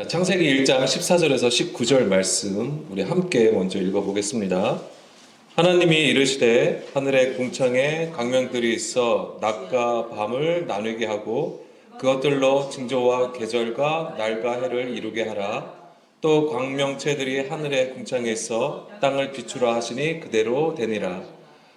창세기 1장 14절에서 19절 말씀 우리 함께 먼저 읽어보겠습니다. 하나님이 이르시되 하늘의 궁창에 광명들이 있어 낮과 밤을 나누게 하고 그것들로 징조와 계절과 날과 해를 이루게 하라. 또 광명체들이 하늘의 궁창에 있어 땅을 비추라 하시니 그대로 되니라.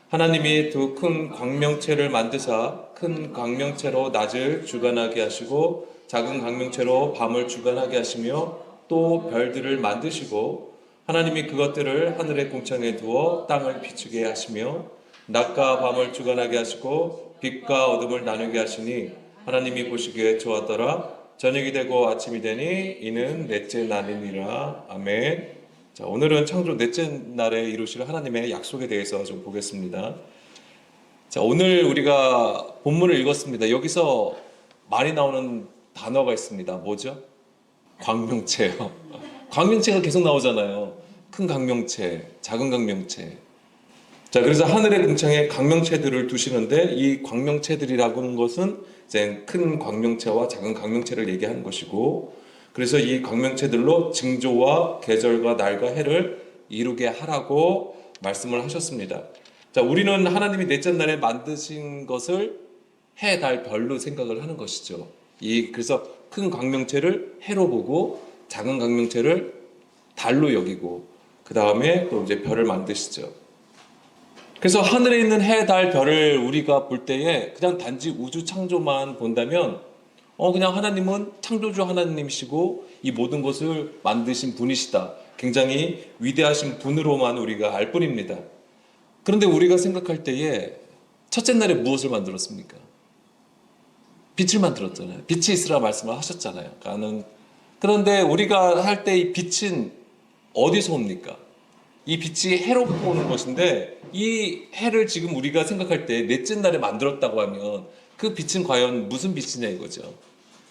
하나님이 두 큰 광명체를 만드사 큰 광명체로 낮을 주관하게 하시고 작은 광명체로 밤을 주관하게 하시며 또 별들을 만드시고 하나님이 그것들을 하늘의 궁창에 두어 땅을 비추게 하시며 낮과 밤을 주관하게 하시고 빛과 어둠을 나누게 하시니 하나님이 보시기에 좋았더라. 저녁이 되고 아침이 되니 이는 넷째 날이니라. 아멘. 자, 오늘은 창조 넷째 날에 이루실 하나님의 약속에 대해서 좀 보겠습니다. 자, 오늘 우리가 본문을 읽었습니다. 여기서 많이 나오는 단어가 있습니다. 뭐죠? 광명체요. 광명체가 계속 나오잖아요. 큰 광명체, 작은 광명체. 자, 그래서 하늘의 궁창에 광명체들을 두시는데 이 광명체들이라고 하는 것은 이제 큰 광명체와 작은 광명체를 얘기하는 것이고, 그래서 이 광명체들로 징조와 계절과 날과 해를 이루게 하라고 말씀을 하셨습니다. 자, 우리는 하나님이 넷째 날에 만드신 것을 해, 달, 별로 생각을 하는 것이죠. 그래서 큰 광명체를 해로 보고 작은 광명체를 달로 여기고 그 다음에 또 이제 별을 만드시죠. 그래서 하늘에 있는 해, 달, 별을 우리가 볼 때에 그냥 단지 우주 창조만 본다면 그냥 하나님은 창조주 하나님이시고 이 모든 것을 만드신 분이시다. 굉장히 위대하신 분으로만 우리가 알 뿐입니다. 그런데 우리가 생각할 때에 첫째 날에 무엇을 만들었습니까? 빛을 만들었잖아요. 빛이 있으라 말씀을 하셨잖아요. 그런데 우리가 할 때 이 빛은 어디서 옵니까? 이 빛이 해로부터 오는 것인데 이 해를 지금 우리가 생각할 때 넷째 날에 만들었다고 하면 그 빛은 과연 무슨 빛이냐 이거죠.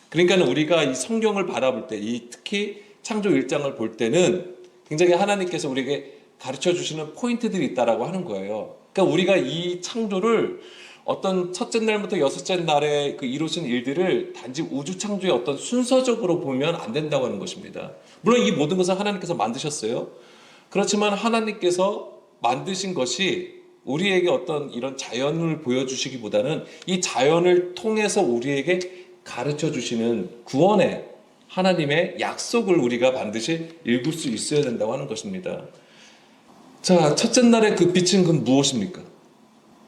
그러니까 우리가 이 성경을 바라볼 때, 특히 창조 1장을 볼 때는 굉장히 하나님께서 우리에게 가르쳐 주시는 포인트들이 있다라고 하는 거예요. 그러니까 우리가 이 창조를 어떤 첫째 날부터 여섯째 날에 그 이루신 일들을 단지 우주 창조의 어떤 순서적으로 보면 안 된다고 하는 것입니다. 물론 이 모든 것을 하나님께서 만드셨어요. 그렇지만 하나님께서 만드신 것이 우리에게 어떤 이런 자연을 보여주시기보다는 이 자연을 통해서 우리에게 가르쳐 주시는 구원의 하나님의 약속을 우리가 반드시 읽을 수 있어야 된다고 하는 것입니다. 자, 첫째 날의 그 빛은 그 무엇입니까?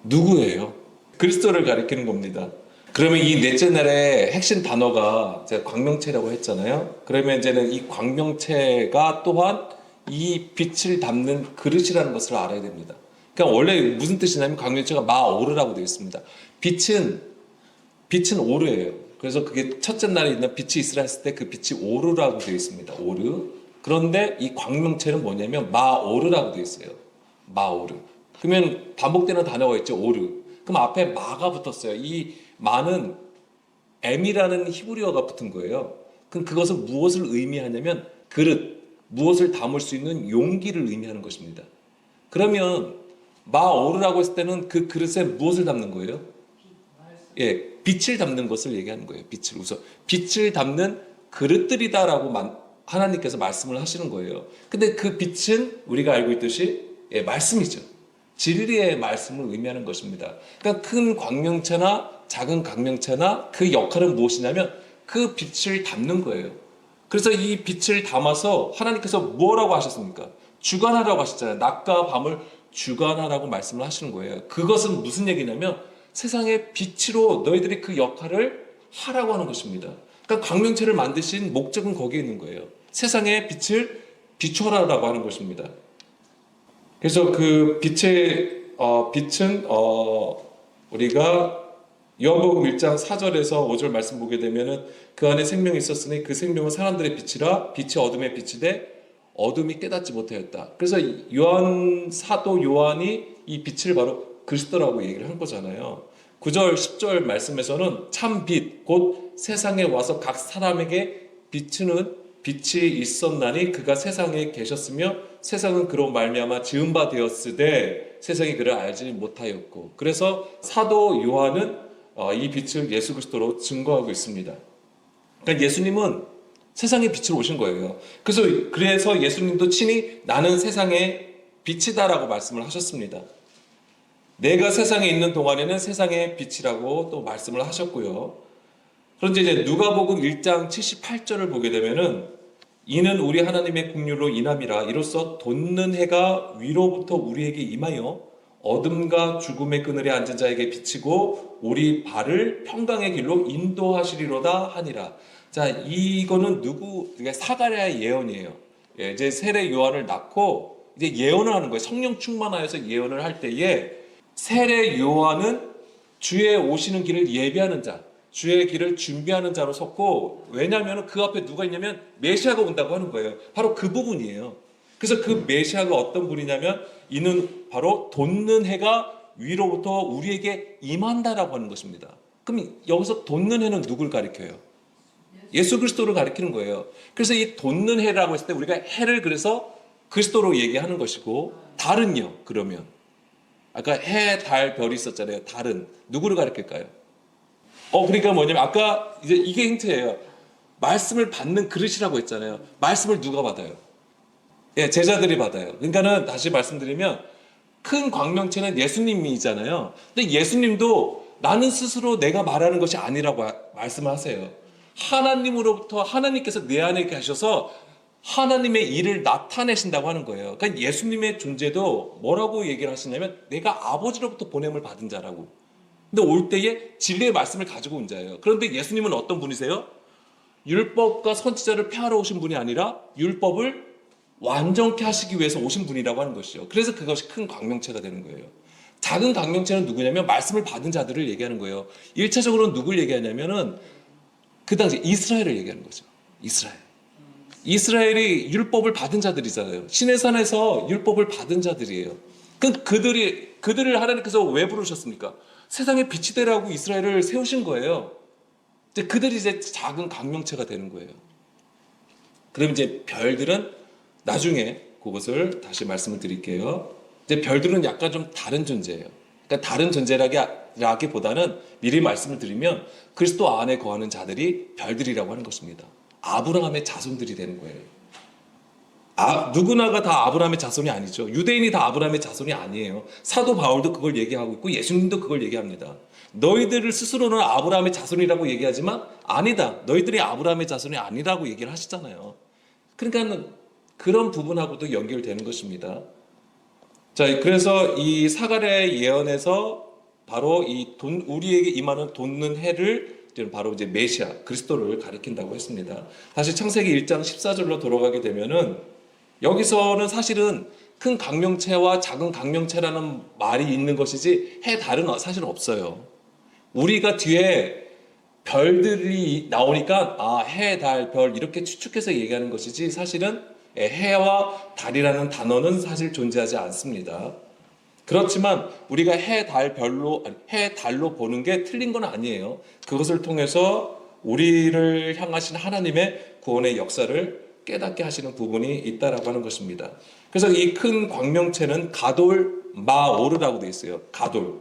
누구예요? 그리스도를 가리키는 겁니다. 그러면 이 넷째 날의 핵심 단어가 제가 광명체라고 했잖아요. 그러면 이제는 이 광명체가 또한 이 빛을 담는 그릇이라는 것을 알아야 됩니다. 그러니까 원래 무슨 뜻이냐면 광명체가 마오르라고 되어 있습니다. 빛은 오르예요. 그래서 그게 첫째 날에 있는 빛이 있으라 했을 때 그 빛이 오르라고 되어 있습니다. 오르. 그런데 이 광명체는 뭐냐면 마오르라고 되어 있어요. 마오르. 그러면 반복되는 단어가 있죠. 오르. 그럼 앞에 마가 붙었어요. 이 마는 M이라는 히브리어가 붙은 거예요. 그럼 그것은 무엇을 의미하냐면 그릇, 무엇을 담을 수 있는 용기를 의미하는 것입니다. 그러면 마오르라고 했을 때는 그 그릇에 무엇을 담는 거예요? 예, 빛을 담는 것을 얘기하는 거예요. 빛을. 우선 빛을 담는 그릇들이다라고 하나님께서 말씀을 하시는 거예요. 근데 그 빛은 우리가 알고 있듯이 말씀이죠. 진리의 말씀을 의미하는 것입니다. 그러니까 큰 광명체나 작은 광명체나 그 역할은 무엇이냐면 그 빛을 담는 거예요. 그래서 이 빛을 담아서 하나님께서 뭐라고 하셨습니까? 주관하라고 하셨잖아요. 낮과 밤을 주관하라고 말씀을 하시는 거예요. 그것은 무슨 얘기냐면 세상의 빛으로 너희들이 그 역할을 하라고 하는 것입니다. 그러니까 광명체를 만드신 목적은 거기에 있는 거예요. 세상의 빛을 비춰라라고 하는 것입니다. 그래서 그 빛은 우리가 요한복음 1장 4절에서 5절 말씀 보게 되면은 그 안에 생명이 있었으니 그 생명은 사람들의 빛이라 빛이 어둠에 비치되 어둠이 깨닫지 못하였다. 그래서 사도 요한이 이 빛을 바로 그리스도라고 얘기를 한 거잖아요. 9절 10절 말씀에서는 참 빛 곧 세상에 와서 각 사람에게 비추는 빛이 있었나니 그가 세상에 계셨으며 세상은 그로 말미암아 지은 바 되었으되 세상이 그를 알지 못하였고, 그래서 사도 요한은 이 빛을 예수 그리스도로 증거하고 있습니다. 그러니까 예수님은 세상에 빛으로 오신 거예요. 그래서 예수님도 친히 나는 세상의 빛이다라고 말씀을 하셨습니다. 내가 세상에 있는 동안에는 세상의 빛이라고 또 말씀을 하셨고요. 그런데 이제 누가복음 1장 78절을 보게 되면은 이는 우리 하나님의 긍휼로 인함이라 이로써 돋는 해가 위로부터 우리에게 임하여 어둠과 죽음의 그늘에 앉은 자에게 비치고 우리 발을 평강의 길로 인도하시리로다 하니라. 자, 이거는 그러니까 사가랴의 예언이에요. 예, 이제 세례 요한을 낳고 이제 예언을 하는 거예요. 성령 충만하여서 예언을 할 때에 세례 요한은 주의 오시는 길을 예비하는 자, 주의 길을 준비하는 자로 섰고, 왜냐하면 그 앞에 누가 있냐면 메시아가 온다고 하는 거예요. 바로 그 부분이에요. 그래서 그 메시아가 어떤 분이냐면 이는 바로 돋는 해가 위로부터 우리에게 임한다라고 하는 것입니다. 그럼 여기서 돋는 해는 누굴 가리켜요? 예수 그리스도를 가리키는 거예요. 그래서 이 돋는 해라고 했을 때 우리가 해를 그래서 그리스도로 얘기하는 것이고, 달은요? 그러면 아까 해, 달, 별이 있었잖아요. 달은 누구를 가리킬까요? 그러니까 뭐냐면 아까 이제 이게 힌트예요. 말씀을 받는 그릇이라고 했잖아요. 말씀을 누가 받아요? 예, 제자들이 받아요. 그러니까는 다시 말씀드리면 큰 광명체는 예수님이잖아요. 근데 예수님도 나는 스스로 내가 말하는 것이 아니라고 말씀을 하세요. 하나님으로부터 하나님께서 내 안에 계셔서 하나님의 일을 나타내신다고 하는 거예요. 그러니까 예수님의 존재도 뭐라고 얘기를 하시냐면 내가 아버지로부터 보냄을 받은 자라고. 근데 올 때에 진리의 말씀을 가지고 온 자예요. 그런데 예수님은 어떤 분이세요? 율법과 선지자를 폐하러 오신 분이 아니라 율법을 완전케 하시기 위해서 오신 분이라고 하는 것이죠. 그래서 그것이 큰 광명체가 되는 거예요. 작은 광명체는 누구냐면 말씀을 받은 자들을 얘기하는 거예요. 1차적으로는 누굴 얘기하냐면은 그 당시 이스라엘을 얘기하는 거죠. 이스라엘이 율법을 받은 자들이잖아요. 시내산에서 율법을 받은 자들이에요. 그들을 하나님께서 왜 부르셨습니까? 세상의 빛이 되라고 이스라엘을 세우신 거예요. 그들이 이제 작은 강명체가 되는 거예요. 그럼 이제 별들은 나중에 그것을 다시 말씀을 드릴게요. 이제 별들은 약간 좀 다른 존재예요. 그러니까 다른 존재라기보다는 미리 말씀을 드리면 그리스도 안에 거하는 자들이 별들이라고 하는 것입니다. 아브라함의 자손들이 되는 거예요. 누구나가 다 아브라함의 자손이 아니죠. 유대인이 다 아브라함의 자손이 아니에요. 사도 바울도 그걸 얘기하고 있고 예수님도 그걸 얘기합니다. 너희들을 스스로는 아브라함의 자손이라고 얘기하지만 아니다. 너희들이 아브라함의 자손이 아니라고 얘기를 하시잖아요. 그러니까 그런 부분하고도 연결되는 것입니다. 자, 그래서 이 사가랴의 예언에서 바로 우리에게 임하는 돋는 해를 바로 이제 메시아 그리스도를 가리킨다고 했습니다. 다시 창세기 1장 14절로 돌아가게 되면은 여기서는 사실은 큰 강명체와 작은 강명체라는 말이 있는 것이지 해 달은 사실 없어요. 우리가 뒤에 별들이 나오니까 해, 달, 별 이렇게 추측해서 얘기하는 것이지 사실은 해와 달이라는 단어는 사실 존재하지 않습니다. 그렇지만 우리가 해, 달로 보는 게 틀린 건 아니에요. 그것을 통해서 우리를 향하신 하나님의 구원의 역사를 깨닫게 하시는 부분이 있다라고 하는 것입니다. 그래서 이 큰 광명체는 가돌 마오르라고 되어 있어요. 가돌,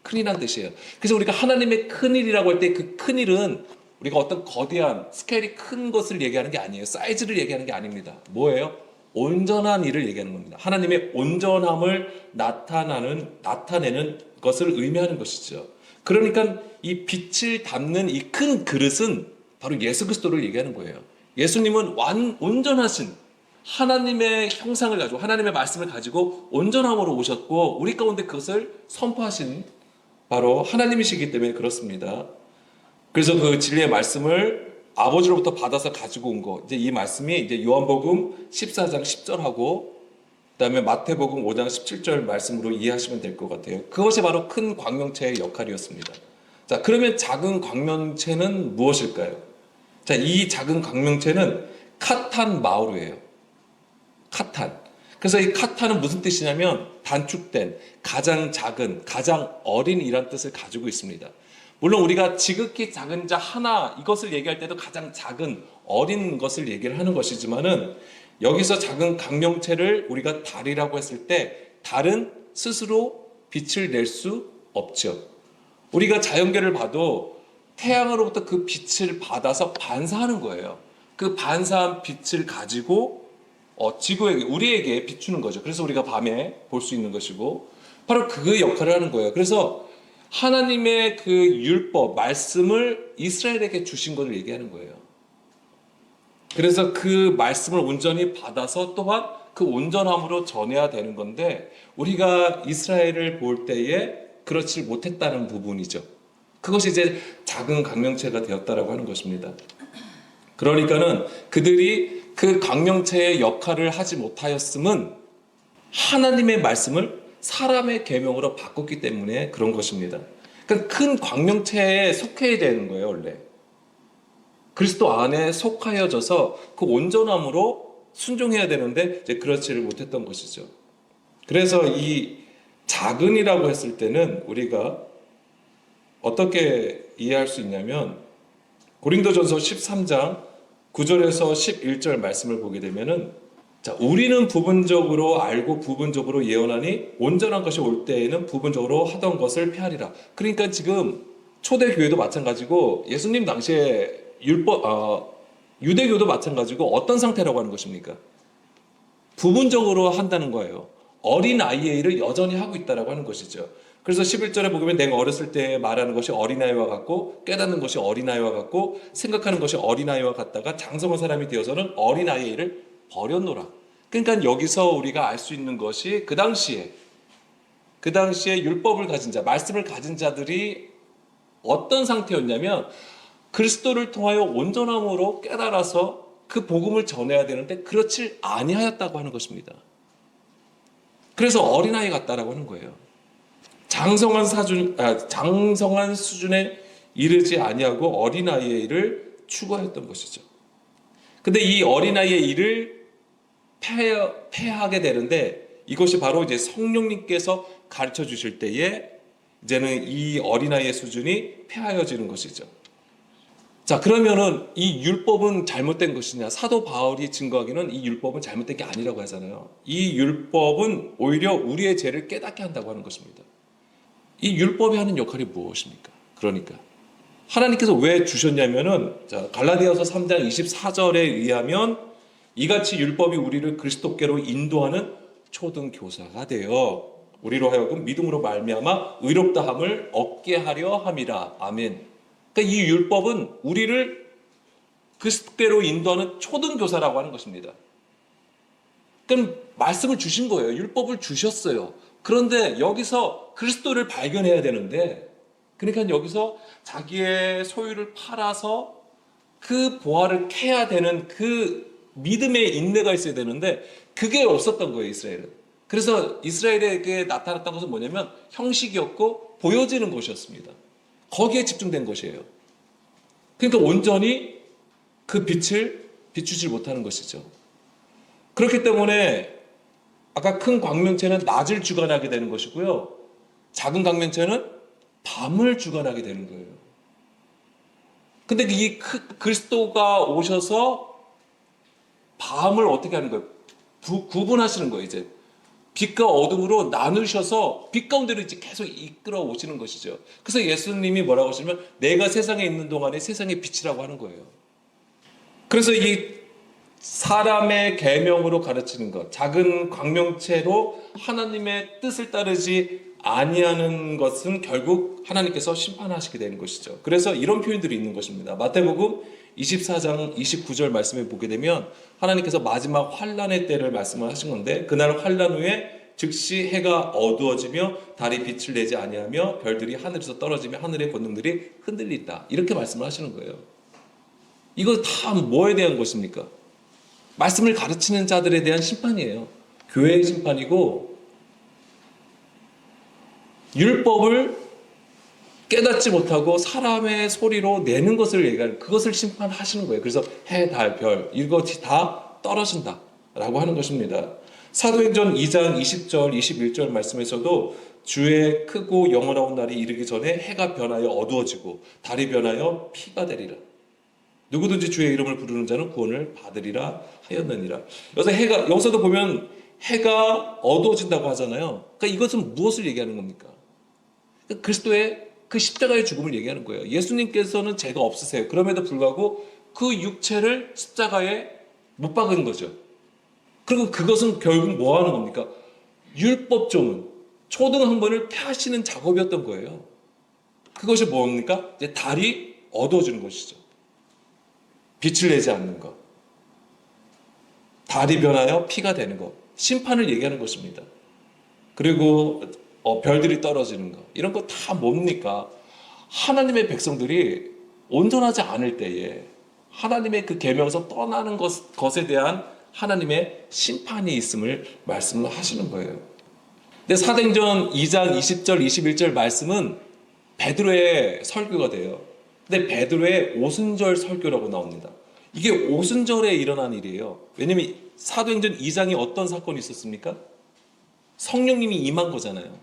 큰이란 뜻이에요. 그래서 우리가 하나님의 큰일이라고 할 때 그 큰일은 우리가 어떤 거대한 스케일이 큰 것을 얘기하는 게 아니에요. 사이즈를 얘기하는 게 아닙니다. 뭐예요? 온전한 일을 얘기하는 겁니다. 하나님의 온전함을 나타내는 것을 의미하는 것이죠. 그러니까 이 빛을 담는 이 큰 그릇은 바로 예수 그리스도를 얘기하는 거예요. 예수님은 온전하신 하나님의 형상을 가지고 하나님의 말씀을 가지고 온전함으로 오셨고 우리 가운데 그것을 선포하신 바로 하나님이시기 때문에 그렇습니다. 그래서 그 진리의 말씀을 아버지로부터 받아서 가지고 온 거. 이제 이 말씀이 이제 요한복음 14장 10절하고 그다음에 마태복음 5장 17절 말씀으로 이해하시면 될 것 같아요. 그것이 바로 큰 광명체의 역할이었습니다. 자, 그러면 작은 광명체는 무엇일까요? 자, 이 작은 광명체는 카탄 마오르예요. 카탄. 그래서 이 카탄은 무슨 뜻이냐면 단축된, 가장 작은, 가장 어린이란 뜻을 가지고 있습니다. 물론 우리가 지극히 작은 자 하나 이것을 얘기할 때도 가장 작은 어린 것을 얘기를 하는 것이지만은 여기서 작은 강명체를 우리가 달이라고 했을 때 달은 스스로 빛을 낼 수 없죠. 우리가 자연계를 봐도 태양으로부터 그 빛을 받아서 반사하는 거예요. 그 반사한 빛을 가지고 지구에게 우리에게 비추는 거죠. 그래서 우리가 밤에 볼 수 있는 것이고 바로 그 역할을 하는 거예요. 그래서 하나님의 그 율법 말씀을 이스라엘에게 주신 것을 얘기하는 거예요. 그래서 그 말씀을 온전히 받아서 또한 그 온전함으로 전해야 되는 건데 우리가 이스라엘을 볼 때에 그렇지 못했다는 부분이죠. 그것이 이제 작은 강명체가 되었다라고 하는 것입니다. 그러니까는 그들이 그 강명체의 역할을 하지 못하였음은 하나님의 말씀을 사람의 계명으로 바꿨기 때문에 그런 것입니다. 그러니까 큰 광명체에 속해야 되는 거예요, 원래. 그리스도 안에 속하여져서 그 온전함으로 순종해야 되는데 이제 그렇지를 못했던 것이죠. 그래서 이 작은이라고 했을 때는 우리가 어떻게 이해할 수 있냐면 고린도전서 13장 9절에서 11절 말씀을 보게 되면은 자, 우리는 부분적으로 알고 부분적으로 예언하니 온전한 것이 올 때에는 부분적으로 하던 것을 피하리라. 그러니까 지금 초대교회도 마찬가지고 예수님 당시에 유대교도 마찬가지고 어떤 상태라고 하는 것입니까? 부분적으로 한다는 거예요. 어린 아이의 일을 여전히 하고 있다라고 하는 것이죠. 그래서 11절에 보면 내가 어렸을 때 말하는 것이 어린아이와 같고 깨닫는 것이 어린아이와 같고 생각하는 것이 어린아이와 같다가 장성한 사람이 되어서는 어린아이의 일을 버렸노라. 그러니까 여기서 우리가 알 수 있는 것이 그 당시에 율법을 가진 자, 말씀을 가진 자들이 어떤 상태였냐면 그리스도를 통하여 온전함으로 깨달아서 그 복음을 전해야 되는데 그렇지 아니하였다고 하는 것입니다. 그래서 어린아이 같다라고 하는 거예요. 장성한 수준에 이르지 아니하고 어린아이의 일을 추구하였던 것이죠. 근데 이 어린아이의 일을 폐하게 되는데 이것이 바로 이제 성령님께서 가르쳐 주실 때에 이제는 이 어린아이의 수준이 폐하여지는 것이죠. 자, 그러면은 이 율법은 잘못된 것이냐? 사도 바울이 증거하기는 이 율법은 잘못된 게 아니라고 하잖아요. 이 율법은 오히려 우리의 죄를 깨닫게 한다고 하는 것입니다. 이 율법이 하는 역할이 무엇입니까? 그러니까 하나님께서 왜 주셨냐면은 자, 갈라디아서 3장 24절에 의하면 이같이 율법이 우리를 그리스도께로 인도하는 초등 교사가 되어 우리로 하여금 믿음으로 말미암아 의롭다함을 얻게 하려 함이라. 아멘. 그러니까 이 율법은 우리를 그리스도께로 인도하는 초등 교사라고 하는 것입니다. 그럼 말씀을 주신 거예요. 율법을 주셨어요. 그런데 여기서 그리스도를 발견해야 되는데 그러니까 여기서 자기의 소유를 팔아서 그 보화를 캐야 되는 그 믿음의 인내가 있어야 되는데 그게 없었던 거예요, 이스라엘은. 그래서 이스라엘에게 나타났던 것은 뭐냐면 형식이었고 보여지는 것이었습니다. 거기에 집중된 것이에요. 그러니까 온전히 그 빛을 비추지 못하는 것이죠. 그렇기 때문에 아까 큰 광명체는 낮을 주관하게 되는 것이고요. 작은 광명체는 밤을 주관하게 되는 거예요. 근데 이 그리스도가 오셔서 밤을 어떻게 하는 거예요? 구분하시는 거예요, 이제. 빛과 어둠으로 나누셔서 빛 가운데로 이제 계속 이끌어 오시는 것이죠. 그래서 예수님이 뭐라고 하시냐면 내가 세상에 있는 동안에 세상의 빛이라고 하는 거예요. 그래서 이 사람의 계명으로 가르치는 것, 작은 광명체로 하나님의 뜻을 따르지 아니하는 것은 결국 하나님께서 심판하시게 되는 것이죠. 그래서 이런 표현들이 있는 것입니다. 마태복음 24장 29절 말씀에 보게 되면 하나님께서 마지막 환란의 때를 말씀을 하신 건데 그날 환란 후에 즉시 해가 어두워지며 달이 빛을 내지 아니하며 별들이 하늘에서 떨어지며 하늘의 권능들이 흔들린다. 이렇게 말씀을 하시는 거예요. 이거 다 뭐에 대한 것입니까? 말씀을 가르치는 자들에 대한 심판이에요. 교회의 심판이고 율법을 깨닫지 못하고 사람의 소리로 내는 것을 얘기하는 그것을 심판하시는 거예요. 그래서 해, 달, 별 이것이 다 떨어진다 라고 하는 것입니다. 사도행전 2장 20절 21절 말씀에서도 주의 크고 영원한 날이 이르기 전에 해가 변하여 어두워지고 달이 변하여 피가 되리라. 누구든지 주의 이름을 부르는 자는 구원을 받으리라 하였느니라. 여기서도 보면 해가 어두워진다고 하잖아요. 그러니까 이것은 무엇을 얘기하는 겁니까? 그리스도의 그 십자가의 죽음을 얘기하는 거예요. 예수님께서는 죄가 없으세요. 그럼에도 불구하고 그 육체를 십자가에 못 박은 거죠. 그리고 그것은 결국 뭐 하는 겁니까? 율법 조문, 초등학문을 폐하시는 작업이었던 거예요. 그것이 뭡니까? 이제 달이 어두워지는 것이죠. 빛을 내지 않는 것. 달이 변하여 피가 되는 것. 심판을 얘기하는 것입니다. 그리고 별들이 떨어지는 것. 이런 거 다 뭡니까? 하나님의 백성들이 온전하지 않을 때에 하나님의 그 계명에서 떠나는 것에 대한 하나님의 심판이 있음을 말씀을 하시는 거예요. 근데 사도행전 2장 20절 21절 말씀은 베드로의 설교가 돼요. 근데 베드로의 오순절 설교라고 나옵니다. 이게 오순절에 일어난 일이에요. 왜냐면 사도행전 2장에 어떤 사건이 있었습니까? 성령님이 임한 거잖아요.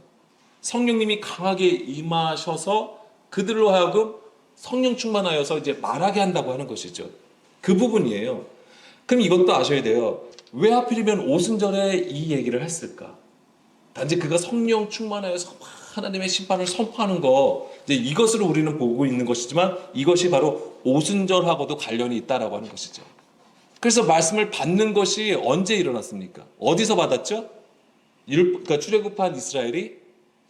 성령님이 강하게 임하셔서 그들로 하여금 성령 충만하여서 이제 말하게 한다고 하는 것이죠. 그 부분이에요. 그럼 이것도 아셔야 돼요. 왜 하필이면 오순절에 이 얘기를 했을까? 단지 그가 성령 충만하여서 하나님의 심판을 선포하는 거, 이제 이것으로 우리는 보고 있는 것이지만 이것이 바로 오순절하고도 관련이 있다라고 하는 것이죠. 그래서 말씀을 받는 것이 언제 일어났습니까? 어디서 받았죠? 그러니까 출애굽한 이스라엘이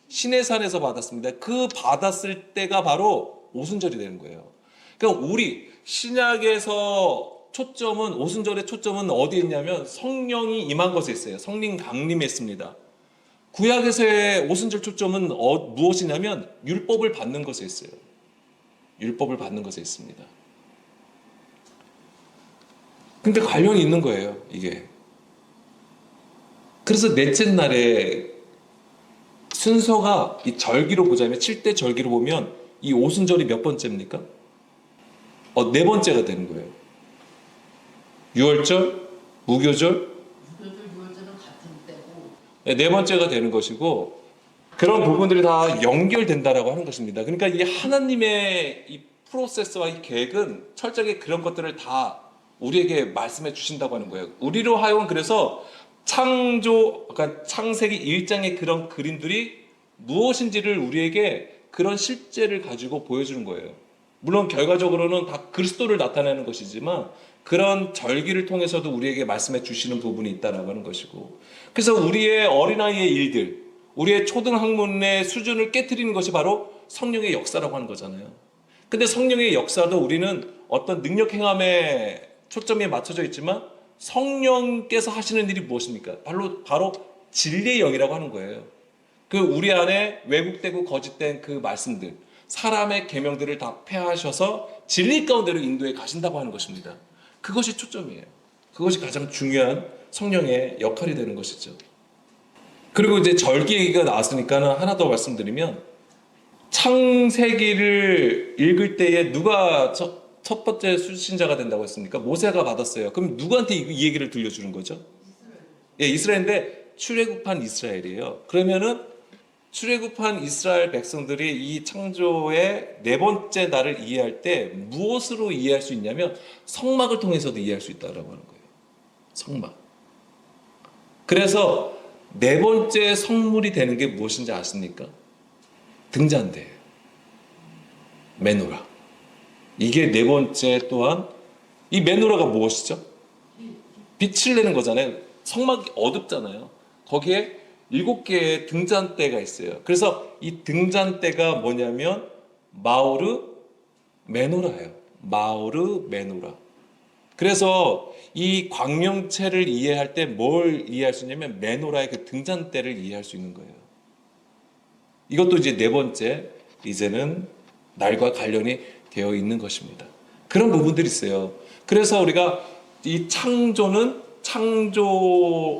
시내산에서 받았습니다. 그 받았을 때가 바로 오순절이 되는 거예요. 그러니까 우리 신약에서 초점은 오순절의 초점은 어디에 있냐면 성령이 임한 것에 있어요. 성령 강림에 있습니다. 구약에서의 오순절 초점은 무엇이냐면 율법을 받는 것에 있어요. 율법을 받는 것에 있습니다. 근데 관련이 있는 거예요, 이게. 그래서 넷째 날에 순서가 이 절기로 보자면 7대 절기로 보면 이 오순절이 몇 번째입니까? 네 번째가 되는 거예요. 유월절, 무교절, 유월절은 같은 때고 네 번째가 되는 것이고 그런 부분들이 다 연결된다라고 하는 것입니다. 그러니까 이 하나님의 이 프로세스와 이 계획은 철저하게 그런 것들을 다 우리에게 말씀해 주신다고 하는 거예요. 우리로 하여금 그래서 그러니까 창세기 1장의 그런 그림들이 무엇인지를 우리에게 그런 실제를 가지고 보여주는 거예요. 물론 결과적으로는 다 그리스도를 나타내는 것이지만 그런 절기를 통해서도 우리에게 말씀해 주시는 부분이 있다라고 하는 것이고 그래서 우리의 어린아이의 일들, 우리의 초등학문의 수준을 깨트리는 것이 바로 성령의 역사라고 하는 거잖아요. 근데 성령의 역사도 우리는 어떤 능력 행함에 초점이 맞춰져 있지만 성령께서 하시는 일이 무엇입니까? 바로 진리의 영이라고 하는 거예요. 그 우리 안에 왜곡되고 거짓된 그 말씀들, 사람의 계명들을 다 폐하셔서 진리 가운데로 인도해 가신다고 하는 것입니다. 그것이 초점이에요. 그것이 가장 중요한 성령의 역할이 되는 것이죠. 그리고 이제 절기 얘기가 나왔으니까 하나 더 말씀드리면 창세기를 읽을 때에 누가 첫 번째 수신자가 된다고 했습니까? 모세가 받았어요. 그럼 누구한테 이 얘기를 들려주는 거죠? 예, 이스라엘인데 출애굽한 이스라엘이에요. 그러면은 출애굽한 이스라엘 백성들이 이 창조의 네 번째 날을 이해할 때 무엇으로 이해할 수 있냐면 성막을 통해서도 이해할 수 있다고 하는 거예요. 성막. 그래서 네 번째 성물이 되는 게 무엇인지 아십니까? 등잔대예요. 메노라. 이게 네 번째 또한 이 메노라가 무엇이죠? 빛을 내는 거잖아요. 성막이 어둡잖아요. 거기에 7개의 등잔대가 있어요. 그래서 이 등잔대가 뭐냐면 마오르 메노라예요. 마오르 메노라. 그래서 이 광명체를 이해할 때 뭘 이해할 수 있냐면 메노라의 그 등잔대를 이해할 수 있는 거예요. 이것도 이제 네 번째 이제는 날과 관련이 되어 있는 것입니다. 그런 부분들이 있어요. 그래서 우리가 이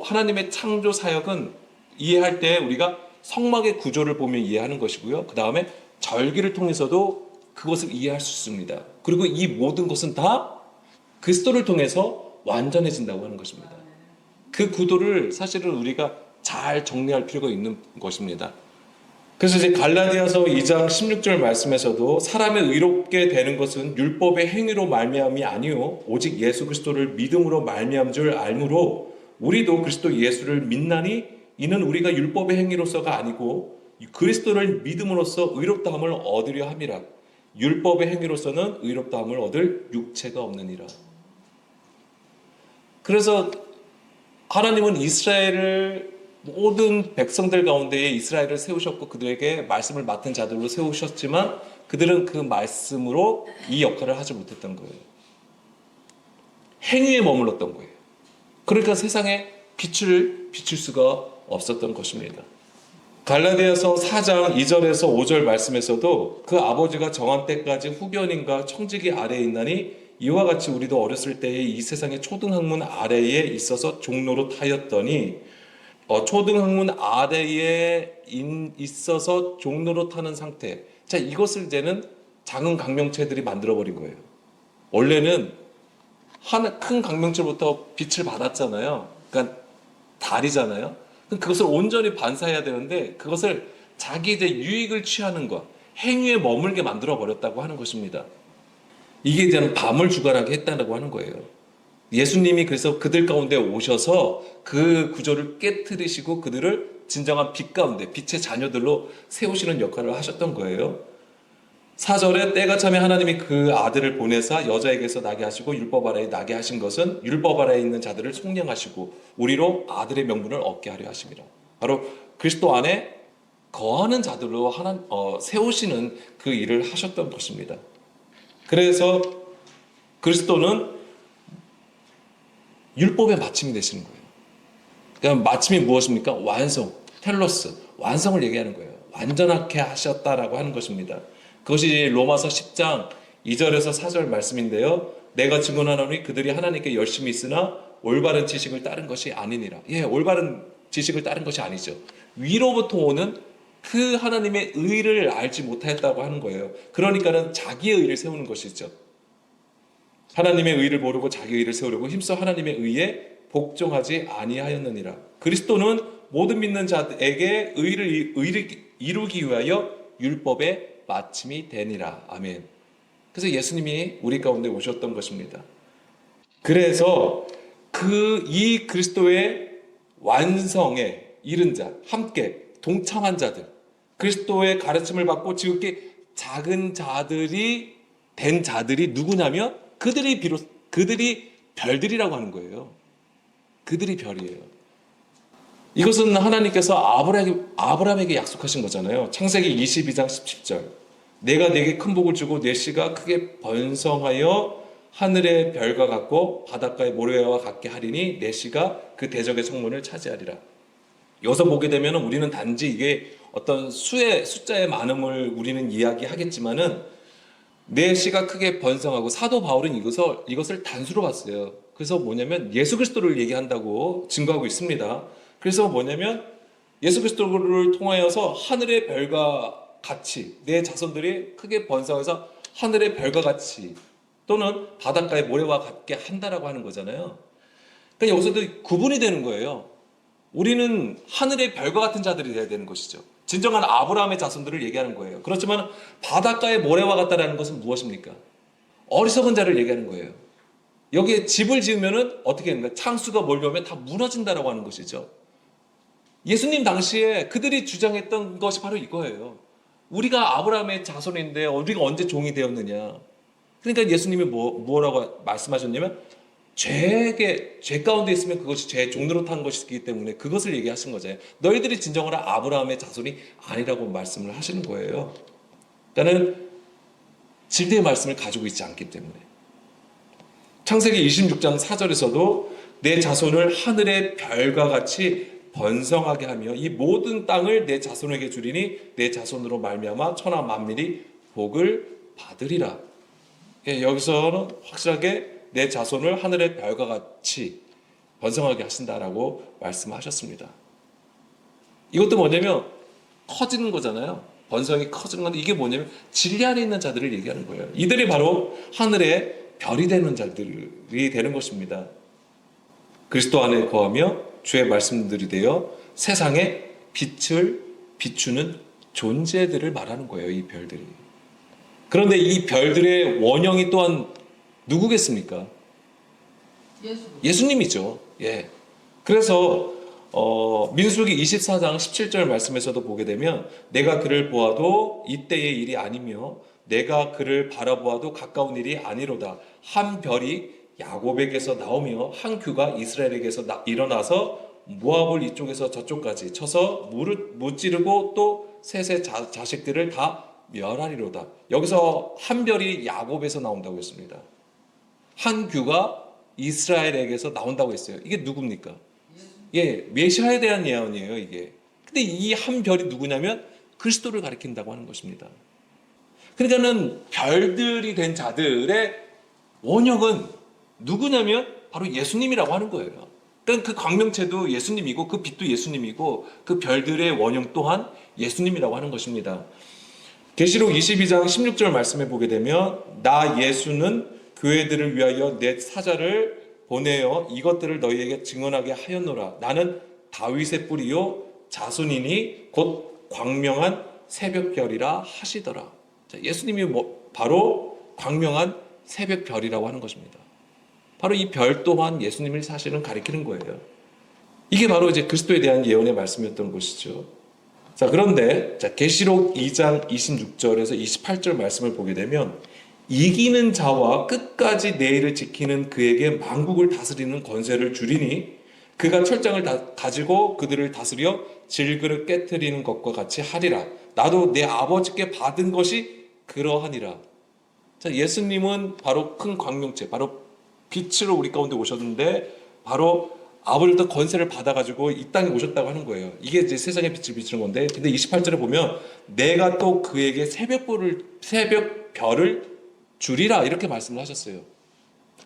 하나님의 창조 사역은 이해할 때 우리가 성막의 구조를 보면 이해하는 것이고요. 그 다음에 절기를 통해서도 그것을 이해할 수 있습니다. 그리고 이 모든 것은 다 그리스도를 통해서 완전해진다고 하는 것입니다. 그 구도를 사실은 우리가 잘 정리할 필요가 있는 것입니다. 그래서 이제 갈라디아서 2장 16절 말씀에서도 사람의 의롭게 되는 것은 율법의 행위로 말미암이 아니요 오직 예수 그리스도를 믿음으로 말미암은 줄 알므로 우리도 그리스도 예수를 믿나니 이는 우리가 율법의 행위로서가 아니고 그리스도를 믿음으로써 의롭다함을 얻으려 함이라. 율법의 행위로서는 의롭다함을 얻을 육체가 없느니라. 그래서 하나님은 이스라엘을 모든 백성들 가운데에 이스라엘을 세우셨고 그들에게 말씀을 맡은 자들로 세우셨지만 그들은 그 말씀으로 이 역할을 하지 못했던 거예요. 행위에 머물렀던 거예요. 그러니까 세상에 빛을 비출 수가 없었던 것입니다. 갈라디아서 4장 2절에서 5절 말씀에서도 그 아버지가 정한 때까지 후견인과 청지기 아래에 있나니 이와 같이 우리도 어렸을 때에 이 세상의 초등학문 아래에 있어서 종로로 타였더니 초등학문 아래에 있어서 종로로 타는 상태. 자, 이것을 이제는 작은 강명체들이 만들어버린 거예요. 원래는 큰 강명체부터 빛을 받았잖아요. 그러니까 달이잖아요. 그것을 온전히 반사해야 되는데 그것을 자기 이제 유익을 취하는 것, 행위에 머물게 만들어 버렸다고 하는 것입니다. 이게 이제 밤을 주관하게 했다고 하는 거예요. 예수님이 그래서 그들 가운데 오셔서 그 구조를 깨트리시고 그들을 진정한 빛 가운데 빛의 자녀들로 세우시는 역할을 하셨던 거예요. 4절에 때가 차면 하나님이 그 아들을 보내사 여자에게서 나게 하시고 율법 아래에 나게 하신 것은 율법 아래에 있는 자들을 속량하시고 우리로 아들의 명분을 얻게 하려 하심이라. 바로 그리스도 안에 거하는 자들로 세우시는 그 일을 하셨던 것입니다. 그래서 그리스도는 율법의 마침이 되시는 거예요. 그러니까 마침이 무엇입니까? 완성, 텔로스, 완성을 얘기하는 거예요. 완전하게 하셨다라고 하는 것입니다. 그것이 로마서 10장 2절에서 4절 말씀인데요. 내가 증언하노니 그들이 하나님께 열심히 있으나 올바른 지식을 따른 것이 아니니라. 예, 올바른 지식을 따른 것이 아니죠. 위로부터 오는 그 하나님의 의를 알지 못하였다고 하는 거예요. 그러니까는 자기의 의를 세우는 것이죠. 하나님의 의를 모르고 자기 의를 세우려고 힘써 하나님의 의에 복종하지 아니하였느니라. 그리스도는 모든 믿는 자에게 의를 이루기 위하여 율법의 마침이 되니라. 아멘. 그래서 예수님이 우리 가운데 오셨던 것입니다. 그래서 이 그리스도의 완성에 이른 자, 함께 동참한 자들, 그리스도의 가르침을 받고 지극히 작은 자들이 된 자들이 누구냐면 그들이 별들이라고 하는 거예요. 그들이 별이에요. 이것은 하나님께서 아브라함에게 약속하신 거잖아요. 창세기 22장 17절. 내가 네게 큰 복을 주고 네 씨가 크게 번성하여 하늘의 별과 같고 바닷가의 모래와 같게 하리니 네 씨가 그 대적의 성문을 차지하리라. 여기서 보게 되면 우리는 단지 이게 어떤 숫자의 많음을 우리는 이야기하겠지만은 네 씨가 크게 번성하고 사도 바울은 이것을 단수로 봤어요. 그래서 뭐냐면 예수 그리스도를 얘기한다고 증거하고 있습니다. 그래서 뭐냐면 예수 그리스도를 통하여서 하늘의 별과 같이 내 자손들이 크게 번성해서 하늘의 별과 같이 또는 바닷가의 모래와 같게 한다라고 하는 거잖아요. 그러니까 여기서도 구분이 되는 거예요. 우리는 하늘의 별과 같은 자들이 되어야 되는 것이죠. 진정한 아브라함의 자손들을 얘기하는 거예요. 그렇지만 바닷가의 모래와 같다라는 것은 무엇입니까? 어리석은 자를 얘기하는 거예요. 여기에 집을 지으면은 어떻게 됩니까? 창수가 몰려오면 다 무너진다라고 하는 것이죠. 예수님 당시에 그들이 주장했던 것이 바로 이거예요. 우리가 아브라함의 자손인데 우리가 언제 종이 되었느냐. 그러니까 예수님이 뭐라고 말씀하셨냐면 죄 가운데 있으면 그것이 죄의 종로로 탄 것이기 때문에 그것을 얘기하신 거잖아요. 너희들이 진정으로 아브라함의 자손이 아니라고 말씀을 하시는 거예요. 그러니까는 진리의 말씀을 가지고 있지 않기 때문에. 창세기 26장 4절에서도 내 자손을 하늘의 별과 같이 번성하게 하며 이 모든 땅을 내 자손에게 주리니 내 자손으로 말미암아 천하 만민이 복을 받으리라. 예, 여기서는 확실하게 내 자손을 하늘의 별과 같이 번성하게 하신다라고 말씀하셨습니다. 이것도 뭐냐면 커지는 거잖아요. 번성이 커지는 건데 이게 뭐냐면 진리 안에 있는 자들을 얘기하는 거예요. 이들이 바로 하늘의 별이 되는 자들이 되는 것입니다. 그리스도 안에 거하며 주의 말씀들이 되어 세상에 빛을 비추는 존재들을 말하는 거예요. 이 별들이. 그런데 이 별들의 원형이 또한 누구겠습니까? 예수님이죠. 예. 그래서 민수기 24장 17절 말씀에서도 보게 되면 내가 그를 보아도 이때의 일이 아니며 내가 그를 바라보아도 가까운 일이 아니로다. 한 별이 야곱에게서 나오며 한 규가 이스라엘에게서 일어나서 모압을 이쪽에서 저쪽까지 쳐서 무찌르고 또 셋의 자식들을 다 멸하리로다. 여기서 한 별이 야곱에서 나온다고 했습니다. 한 규가 이스라엘에게서 나온다고 했어요. 이게 누굽니까? 예, 메시아에 대한 예언이에요, 이게. 근데 이 한 별이 누구냐면 그리스도를 가리킨다고 하는 것입니다. 그러니까는 별들이 된 자들의 원형은 누구냐면 바로 예수님이라고 하는 거예요. 그러니까 그 광명체도 예수님이고 그 빛도 예수님이고 그 별들의 원형 또한 예수님이라고 하는 것입니다. 계시록 22장 16절 말씀에 보게 되면 나 예수는 교회들을 위하여 내 사자를 보내어 이것들을 너희에게 증언하게 하였노라. 나는 다윗의 뿌리요 자손이니 곧 광명한 새벽별이라 하시더라. 자, 예수님이 바로 광명한 새벽별이라고 하는 것입니다. 바로 이 별 또한 예수님을 사실은 가리키는 거예요. 이게 바로 이제 그리스도에 대한 예언의 말씀이었던 것이죠. 자, 그런데 계시록 2장 26절에서 28절 말씀을 보게 되면 이기는 자와 끝까지 내일을 지키는 그에게 만국을 다스리는 권세를 주리니 그가 철장을 가지고 그들을 다스려 질그릇 깨트리는 것과 같이 하리라. 나도 내 아버지께 받은 것이 그러하니라. 자, 예수님은 바로 큰 광명체, 바로 빛으로 우리 가운데 오셨는데 바로 아버지부터 권세를 받아가지고 이 땅에 오셨다고 하는 거예요. 이게 이제 세상의 빛을 비추는 건데, 근데 28절에 보면 내가 또 그에게 새벽별을 주리라 이렇게 말씀을 하셨어요.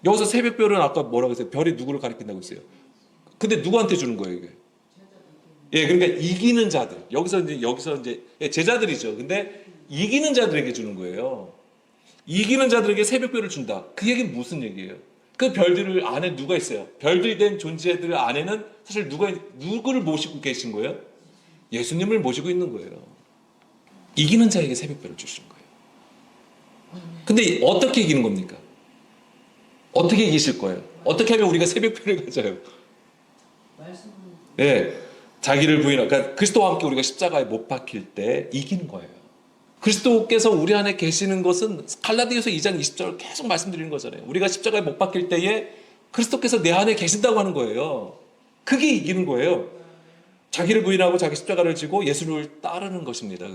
여기서 새벽별은 아까 뭐라고 했어요? 별이 누구를 가리킨다고 했어요? 근데 누구한테 주는 거예요, 이게? 예, 그러니까 이기는 자들. 여기서 이제 제자들이죠. 근데 이기는 자들에게 주는 거예요. 이기는 자들에게 새벽별을 준다. 그 얘기는 무슨 얘기예요? 그 별들 안에 누가 있어요? 별들이 된 존재들 안에는 사실 누구를 모시고 계신 거예요? 예수님을 모시고 있는 거예요. 이기는 자에게 새벽별을 주신 거예요. 근데 어떻게 이기는 겁니까? 어떻게 이기실 거예요? 어떻게 하면 우리가 새벽별을 가져요? 네, 자기를 부인하고, 그러니까 그리스도와 함께 우리가 십자가에 못 박힐 때 이기는 거예요. 그리스도께서 우리 안에 계시는 것은 갈라디아서 2장 20절 계속 말씀드리는 거잖아요. 우리가 십자가에 못 박힐 때에 그리스도께서 내 안에 계신다고 하는 거예요. 그게 이기는 거예요. 자기를 부인하고 자기 십자가를 지고 예수를 따르는 것입니다.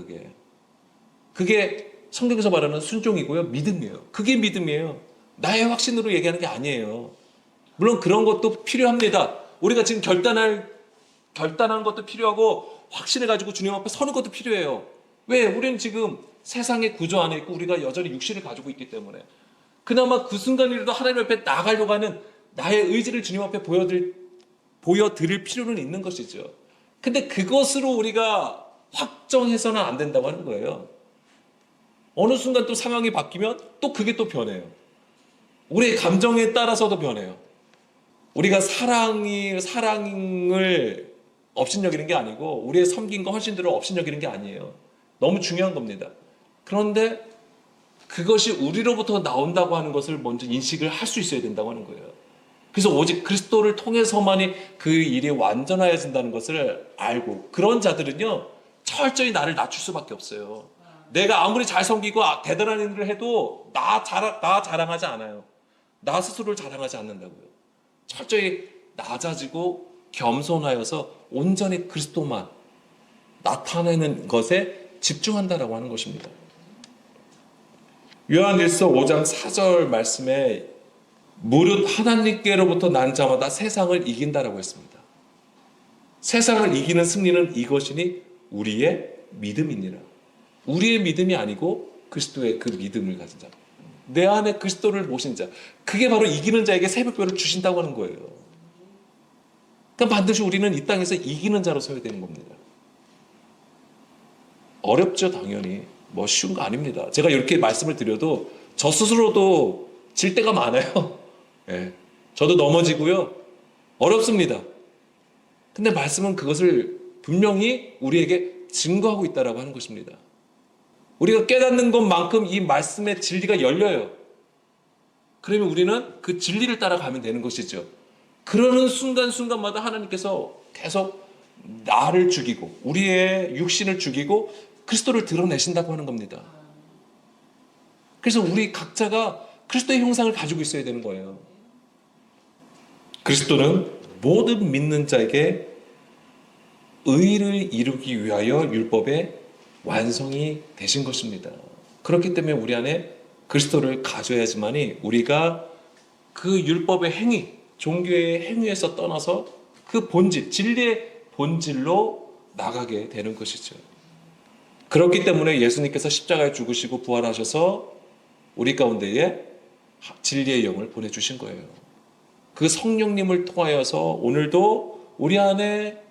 그게 성경에서 말하는 순종이고요. 믿음이에요. 그게 믿음이에요. 나의 확신으로 얘기하는 게 아니에요. 물론 그런 것도 필요합니다. 우리가 지금 결단하는 것도 필요하고 확신해가지고 주님 앞에 서는 것도 필요해요. 왜? 우리는 지금 세상의 구조 안에 있고 우리가 여전히 육신을 가지고 있기 때문에 그나마 그 순간이라도 하나님 앞에 나아가려고 하는 나의 의지를 주님 앞에 보여드릴 필요는 있는 것이죠. 근데 그것으로 우리가 확정해서는 안 된다고 하는 거예요. 어느 순간 또 상황이 바뀌면 또 그게 또 변해요. 우리의 감정에 따라서도 변해요. 우리가 사랑을 업신여기는 게 아니고 우리의 섬김과 헌신들을 업신여기는 게 아니에요. 너무 중요한 겁니다. 그런데 그것이 우리로부터 나온다고 하는 것을 먼저 인식을 할 수 있어야 된다고 하는 거예요. 그래서 오직 그리스도를 통해서만이 그 일이 완전하여진다는 것을 알고 그런 자들은요 철저히 나를 낮출 수밖에 없어요. 내가 아무리 잘 섬기고 대단한 일을 해도 나 자랑하지 않아요. 나 스스로를 자랑하지 않는다고요. 철저히 낮아지고 겸손하여서 온전히 그리스도만 나타내는 것에 집중한다라고 하는 것입니다. 요한일서 5장 4절 말씀에 무릇 하나님께로부터 난 자마다 세상을 이긴다라고 했습니다. 세상을 이기는 승리는 이것이니 우리의 믿음이니라. 우리의 믿음이 아니고 그리스도의 그 믿음을 가진 자. 내 안에 그리스도를 모신 자. 그게 바로 이기는 자에게 새벽별을 주신다고 하는 거예요. 그러니까 반드시 우리는 이 땅에서 이기는 자로 서야 되는 겁니다. 어렵죠, 당연히. 뭐 쉬운 거 아닙니다. 제가 이렇게 말씀을 드려도 저 스스로도 질 때가 많아요. 예. 저도 넘어지고요. 어렵습니다. 근데 말씀은 그것을 분명히 우리에게 증거하고 있다라고 하는 것입니다. 우리가 깨닫는 것만큼 이 말씀의 진리가 열려요. 그러면 우리는 그 진리를 따라가면 되는 것이죠. 그러는 순간순간마다 하나님께서 계속 나를 죽이고 우리의 육신을 죽이고 그리스도를 드러내신다고 하는 겁니다. 그래서 우리 각자가 그리스도의 형상을 가지고 있어야 되는 거예요. 그리스도는 모든 믿는 자에게 의를 이루기 위하여 율법의 완성이 되신 것입니다. 그렇기 때문에 우리 안에 그리스도를 가져야지만이 우리가 그 율법의 행위, 종교의 행위에서 떠나서 그 본질, 진리의 본질로 나가게 되는 것이죠. 그렇기 때문에 예수님께서 십자가에 죽으시고 부활하셔서 우리 가운데에 진리의 영을 보내주신 거예요. 그 성령님을 통하여서 오늘도 우리 안에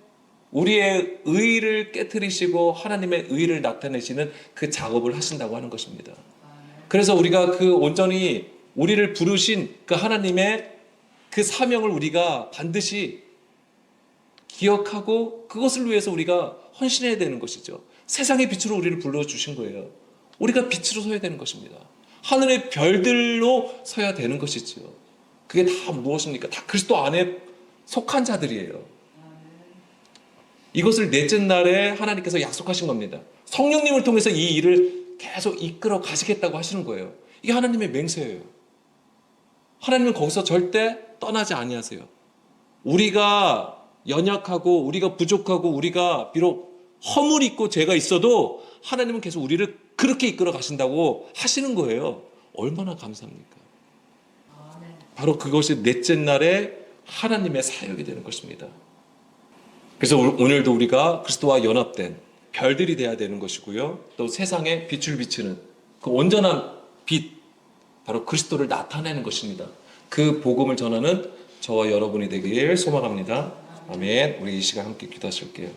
우리의 의를 깨트리시고 하나님의 의를 나타내시는 그 작업을 하신다고 하는 것입니다. 그래서 우리가 그 온전히 우리를 부르신 그 하나님의 그 사명을 우리가 반드시 기억하고 그것을 위해서 우리가 헌신해야 되는 것이죠. 세상의 빛으로 우리를 불러주신 거예요. 우리가 빛으로 서야 되는 것입니다. 하늘의 별들로 서야 되는 것이죠. 그게 다 무엇입니까? 다 그리스도 안에 속한 자들이에요. 이것을 넷째 날에 하나님께서 약속하신 겁니다. 성령님을 통해서 이 일을 계속 이끌어 가시겠다고 하시는 거예요. 이게 하나님의 맹세예요. 하나님은 거기서 절대 떠나지 아니하세요. 우리가 연약하고 우리가 부족하고 우리가 비록 허물 있고 죄가 있어도 하나님은 계속 우리를 그렇게 이끌어 가신다고 하시는 거예요. 얼마나 감사합니까? 바로 그것이 넷째 날에 하나님의 사역이 되는 것입니다. 그래서 오늘도 우리가 그리스도와 연합된 별들이 되어야 되는 것이고요. 또 세상에 빛을 비추는 그 온전한 빛, 바로 그리스도를 나타내는 것입니다. 그 복음을 전하는 저와 여러분이 되길 소망합니다. 아멘. 우리 이 시간 함께 기도하실게요.